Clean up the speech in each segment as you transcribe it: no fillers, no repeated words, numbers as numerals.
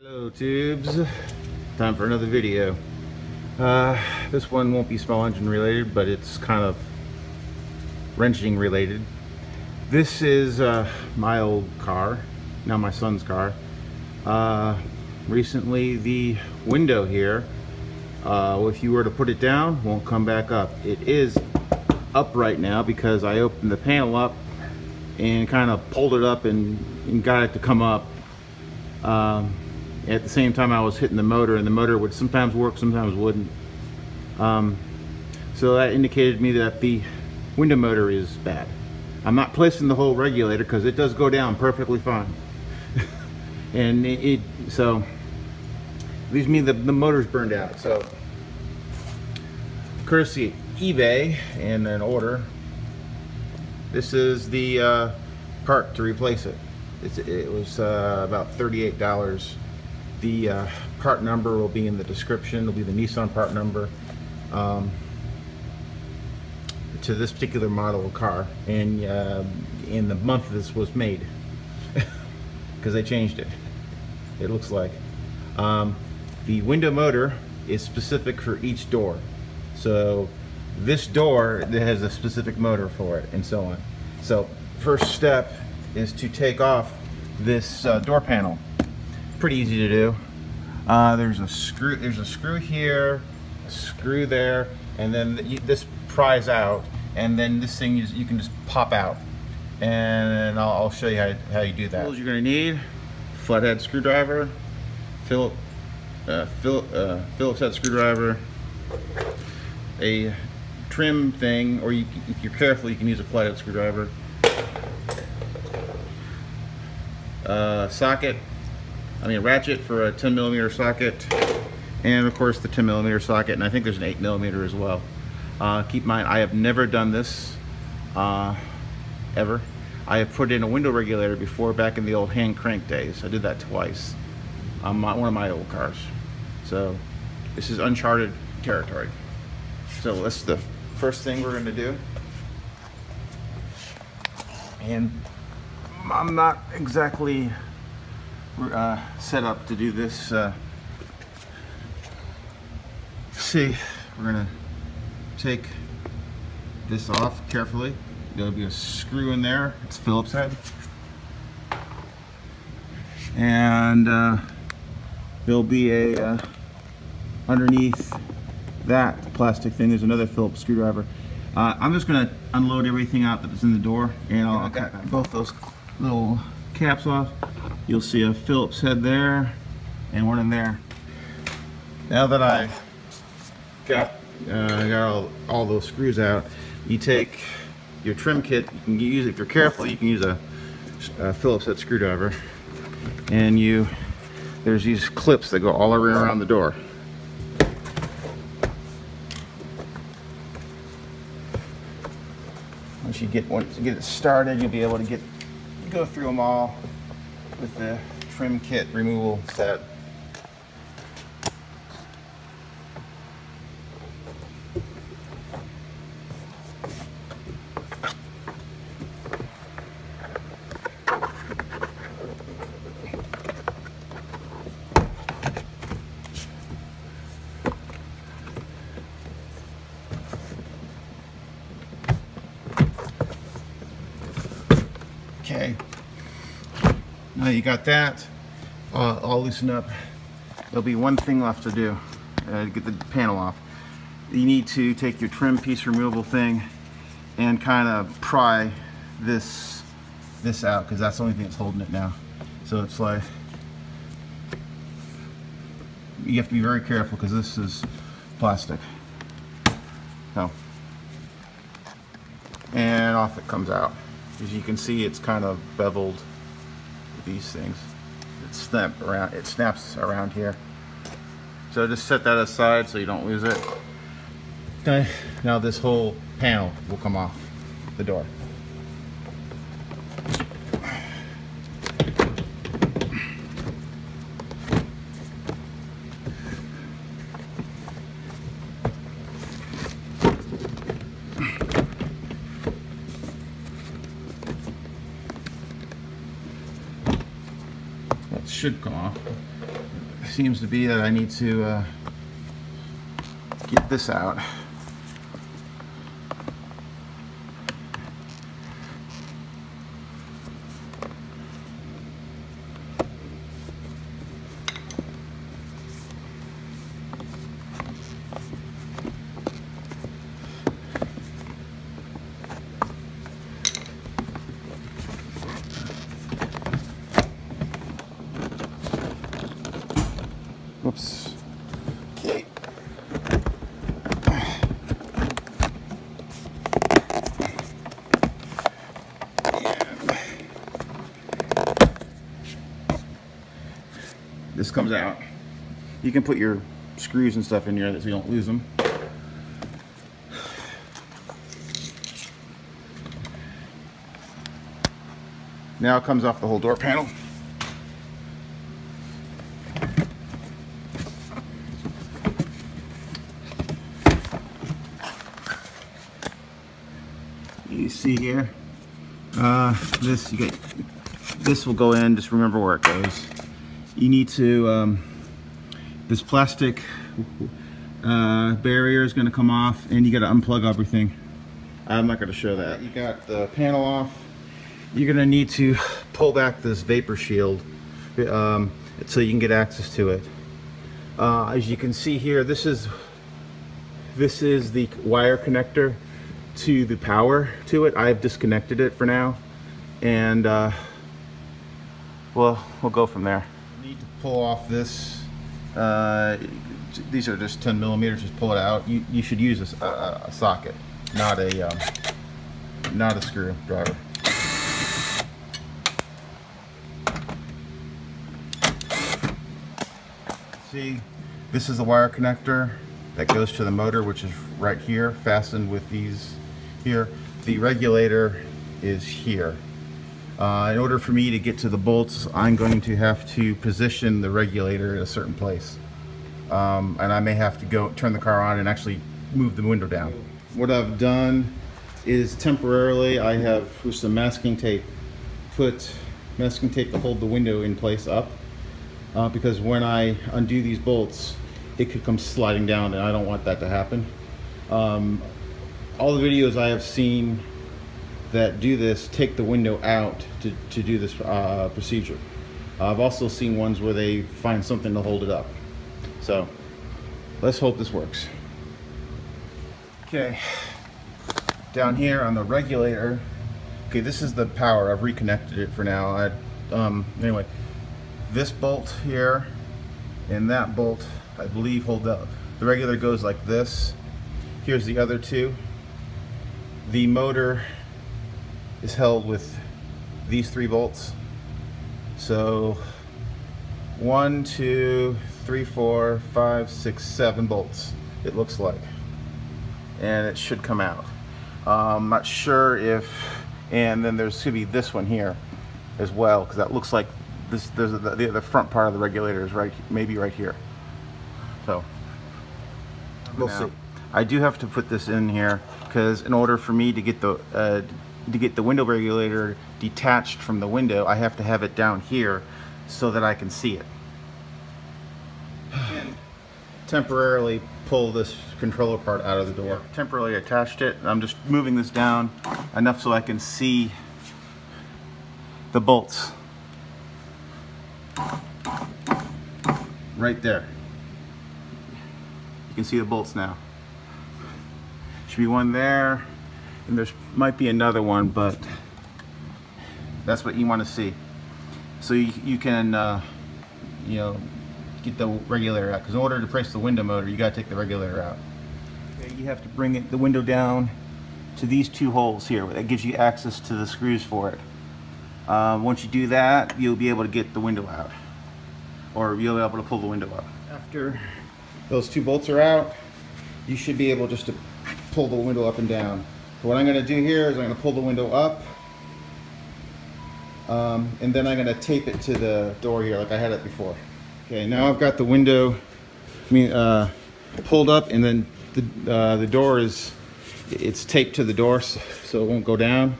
Hello tubes, time for another video. This one won't be small engine related, but it's kind of wrenching related. This is my old car, now my son's car. Recently the window here, if you were to put it down, won't come back up. It is up right now because I opened the panel up and kind of pulled it up and got it to come up. At the same time I was hitting the motor, and the motor would sometimes work, sometimes wouldn't. So that indicated to me that the window motor is bad. I'm not placing the whole regulator because it does go down perfectly fine. And so leaves me the motor's burned out. So courtesy eBay and an order, this is the part to replace it. It was about $38. The part number will be in the description. It'll be the Nissan part number to this particular model of car, and in the month this was made, because they changed it. It looks like the window motor is specific for each door. So this door has a specific motor for it, and so on. So first step is to take off this door panel. Pretty easy to do. There's a screw here, a screw there, and then this pries out, and then this thing you can just pop out, and I'll show you how you do that. Tools you're going to need: flathead screwdriver, Phillips head screwdriver, a trim thing, or if you're careful you can use a flathead screwdriver, ratchet for a 10mm socket, and of course the 10mm socket, and I think there's an 8mm as well. Keep in mind, I have never done this ever. I have put in a window regulator before, back in the old hand crank days. I did that twice on one of my old cars. So this is uncharted territory. So that's the first thing we're going to do. And I'm not exactly set up to do this. See, we're gonna take this off carefully. There'll be a screw in there. It's Phillips head, and there'll be a underneath that plastic thing. There's another Phillips screwdriver. I'm just gonna unload everything out that's in the door, and I'll cut both those little caps off. You'll see a Phillips head there and one in there. Now that I've got all those screws out, you take your trim kit. You can use, if you're careful, you can use a Phillips head screwdriver, and there's these clips that go all around the door. Once you get it started, you'll be able to go through them all with the trim kit removal set. Okay. Now you got that all loosened up. There'll be one thing left to do to get the panel off. You need to take your trim piece removable thing and kind of pry this out, because that's the only thing that's holding it now. So it's like, you have to be very careful because this is plastic. So, and off it comes out. As you can see, it's kind of beveled with these things. It snaps around here. So just set that aside so you don't lose it. Okay, now this whole panel will come off the door. That should come off. seems to be that I need to get this out. Whoops. Okay. This comes out. You can put your screws and stuff in here so you don't lose them. Now it comes off the whole door panel. You see here, this will go in. Just remember where it goes. You need to, this plastic barrier is going to come off, and you got to unplug everything. I'm not going to show that. You got the panel off. You're going to need to pull back this vapor shield so you can get access to it. As you can see here, this is the wire connector to the power to it. I've disconnected it for now, and we'll go from there. You need to pull off this. These are just 10 millimeters. Just pull it out. You should use a socket, not a screwdriver. See, this is the wire connector that goes to the motor, which is right here, fastened with these here. The regulator is here. In order for me to get to the bolts, I'm going to have to position the regulator in a certain place. And I may have to go turn the car on and actually move the window down. What I've done is temporarily I have, with some masking tape, put masking tape to hold the window in place up. Because when I undo these bolts, it could come sliding down, and I don't want that to happen. All the videos I have seen that do this take the window out to do this procedure. I've also seen ones where they find something to hold it up. So let's hope this works. Okay, down here on the regulator, okay, this is the power. I've reconnected it for now. Anyway, this bolt here and that bolt, I believe, hold up. The regulator goes like this. Here's the other two. The motor is held with these 3 bolts. So 1, 2, 3, 4, 5, 6, 7 bolts, it looks like. And it should come out. I'm not sure if, and then there's should be this one here as well, because that looks like this. The front part of the regulator is right, maybe right here. So we'll see. I do have to put this in here because in order for me to get the window regulator detached from the window, I have to have it down here so that I can see it. And temporarily pull this controller part out of the door. Yeah, temporarily attached it. I'm just moving this down enough so I can see the bolts. Right there. You can see the bolts now. Should be one there, and there's might be another one, but that's what you want to see. So you can you know, get the regulator out, because in order to press the window motor, you got to take the regulator out. Okay, you have to bring the window down to these 2 holes here. That gives you access to the screws for it. Once you do that, you'll be able to get the window out, or you'll be able to pull the window up. After those 2 bolts are out, you should be able just to pull the window up and down. So what I'm going to do here is I'm going to pull the window up, and then I'm going to tape it to the door here like I had it before. Okay, now I've got the window pulled up, and then the door it's taped to the door so it won't go down.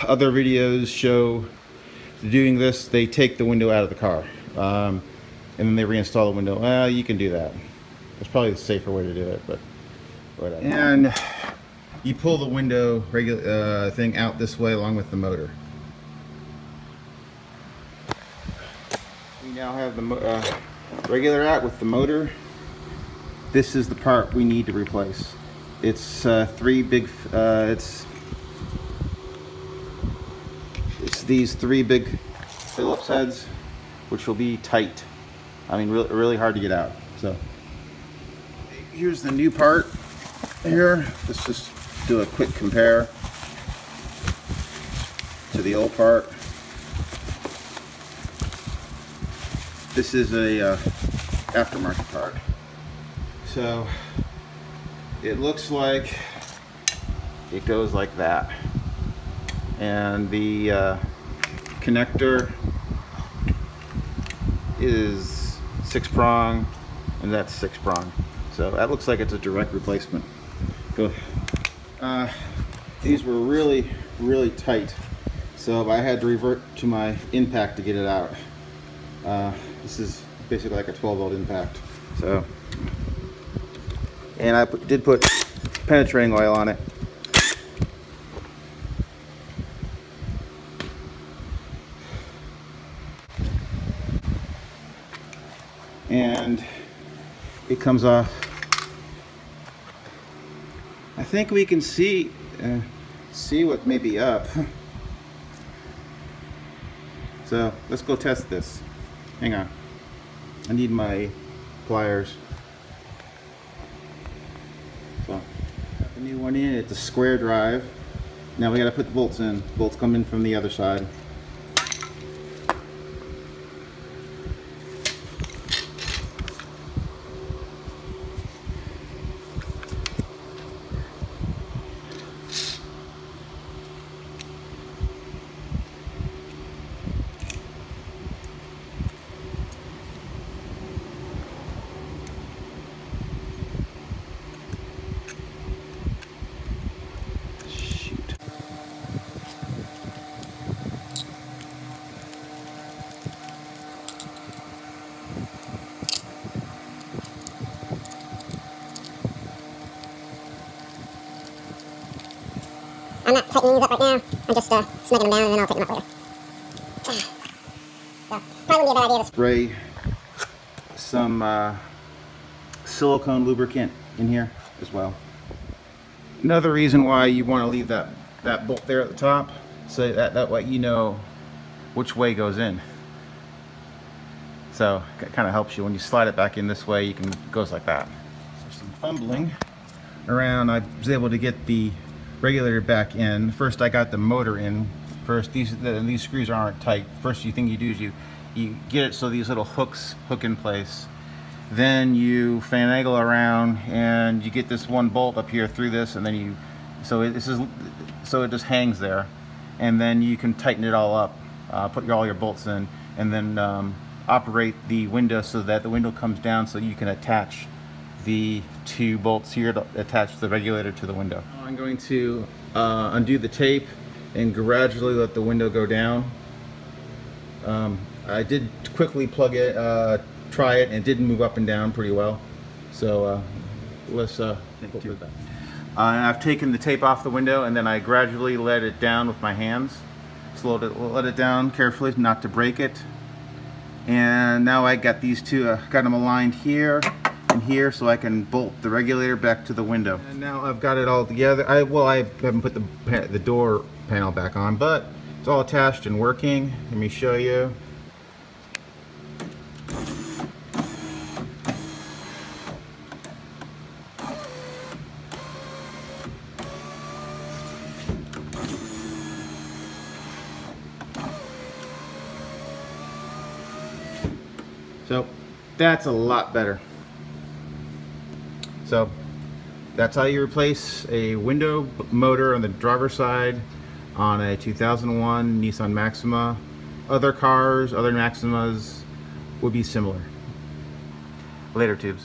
Other videos show doing this, they take the window out of the car. and then they reinstall the window. Well, you can do that. That's probably the safer way to do it, but whatever. And you pull the window thing out this way along with the motor. We now have the regulator out with the motor. This is the part we need to replace. It's three big. It's these three big Phillips heads, which will be tight. I mean, really hard to get out. So here's the new part here. Let's just do a quick compare to the old part. This is a aftermarket part. So it looks like it goes like that, and the connector is 6-prong, and that's 6-prong. So that looks like it's a direct replacement. Go. These were really tight, so I had to revert to my impact to get it out. This is basically like a 12-volt impact. So, and I did put penetrating oil on it. And it comes off. I think we can see what may be up. So let's go test this. Hang on. I need my pliers. So, got the new one in. It's a square drive. Now we got to put the bolts in. Bolts come in from the other side. I'm not tightening these up right now. I'm just smacking them down, and then I'll tighten them up later. So, probably wouldn't be a bad idea to spray some silicone lubricant in here as well. Another reason why you want to leave that bolt there at the top, so that way you know which way goes in. So it kind of helps you when you slide it back in this way. You can it goes like that. So some fumbling around, I was able to get the regulator back in. First I got the motor in first. These screws aren't tight. First thing you do is you get it so these little hooks hook in place. Then you finagle around and you get this one bolt up here through this, and then so it just hangs there, and then you can tighten it all up, put all your bolts in, and then operate the window so that the window comes down, so you can attach the two bolts here to attach the regulator to the window. I'm going to undo the tape and gradually let the window go down. I did quickly plug it, try it, and it did move up and down pretty well. So let's hope for that. I've taken the tape off the window, and then I gradually let it down with my hands. Let it down carefully, not to break it. And now I got these two, got them aligned here and here, so I can bolt the regulator back to the window. And now I've got it all together. I haven't put the door panel back on, but it's all attached and working. Let me show you. So that's a lot better. So that's how you replace a window motor on the driver's side on a 2001 Nissan Maxima. Other cars, other Maximas would be similar. Later, tubes.